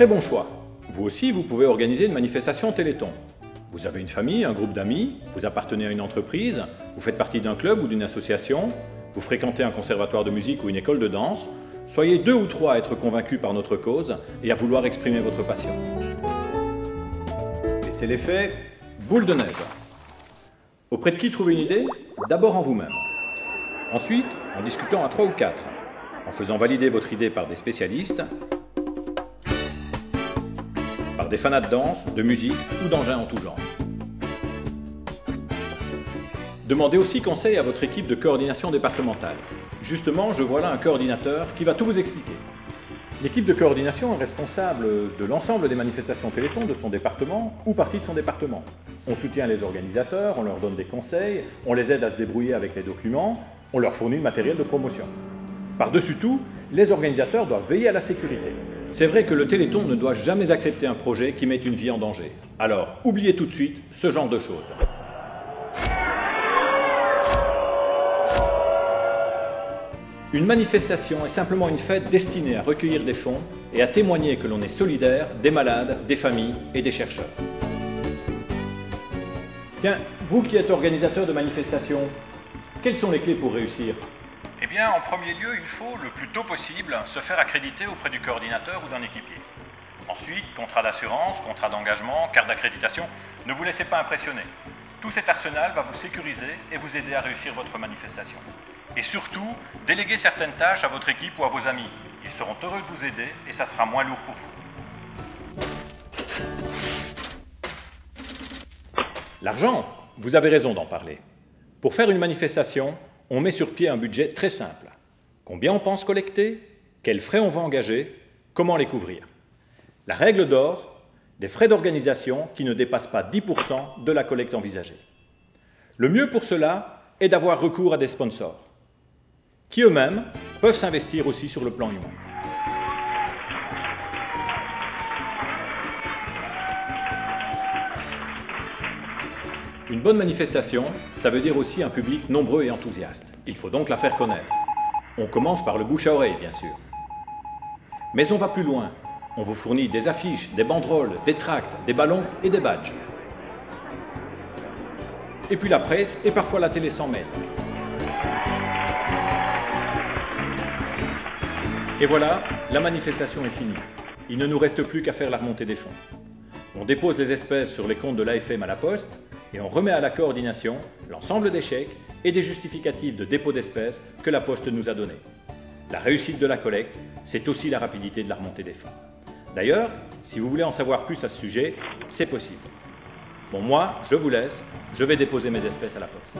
Très bon choix. Vous aussi, vous pouvez organiser une manifestation Téléthon. Vous avez une famille, un groupe d'amis, vous appartenez à une entreprise, vous faites partie d'un club ou d'une association, vous fréquentez un conservatoire de musique ou une école de danse. Soyez 2 ou 3 à être convaincus par notre cause et à vouloir exprimer votre passion. Et c'est l'effet boule de neige. Auprès de qui trouver une idée? D'abord en vous-même. Ensuite, en discutant à 3 ou 4, en faisant valider votre idée par des spécialistes, par des fanats de danse, de musique ou d'engins en tout genre. Demandez aussi conseil à votre équipe de coordination départementale. Justement, je vois là un coordinateur qui va tout vous expliquer. L'équipe de coordination est responsable de l'ensemble des manifestations Téléthon de son département ou partie de son département. On soutient les organisateurs, on leur donne des conseils, on les aide à se débrouiller avec les documents, on leur fournit le matériel de promotion. Par-dessus tout, les organisateurs doivent veiller à la sécurité. C'est vrai que le Téléthon ne doit jamais accepter un projet qui met une vie en danger. Alors, oubliez tout de suite ce genre de choses. Une manifestation est simplement une fête destinée à recueillir des fonds et à témoigner que l'on est solidaire des malades, des familles et des chercheurs. Tiens, vous qui êtes organisateur de manifestations, quelles sont les clés pour réussir? Eh bien, en premier lieu, il faut, le plus tôt possible, se faire accréditer auprès du coordinateur ou d'un équipier. Ensuite, contrat d'assurance, contrat d'engagement, carte d'accréditation. Ne vous laissez pas impressionner. Tout cet arsenal va vous sécuriser et vous aider à réussir votre manifestation. Et surtout, déléguez certaines tâches à votre équipe ou à vos amis. Ils seront heureux de vous aider et ça sera moins lourd pour vous. L'argent, vous avez raison d'en parler. Pour faire une manifestation, on met sur pied un budget très simple. Combien on pense collecter? Quels frais on va engager? Comment les couvrir? La règle d'or, des frais d'organisation qui ne dépassent pas 10% de la collecte envisagée. Le mieux pour cela est d'avoir recours à des sponsors, qui eux-mêmes peuvent s'investir aussi sur le plan humain. Une bonne manifestation, ça veut dire aussi un public nombreux et enthousiaste. Il faut donc la faire connaître. On commence par le bouche à oreille, bien sûr. Mais on va plus loin. On vous fournit des affiches, des banderoles, des tracts, des ballons et des badges. Et puis la presse et parfois la télé s'en mêle. Et voilà, la manifestation est finie. Il ne nous reste plus qu'à faire la remontée des fonds. On dépose des espèces sur les comptes de l'AFM à la Poste et on remet à la coordination l'ensemble des chèques et des justificatifs de dépôt d'espèces que la Poste nous a donnés. La réussite de la collecte, c'est aussi la rapidité de la remontée des fonds. D'ailleurs, si vous voulez en savoir plus à ce sujet, c'est possible. Bon, moi, je vous laisse, je vais déposer mes espèces à la Poste.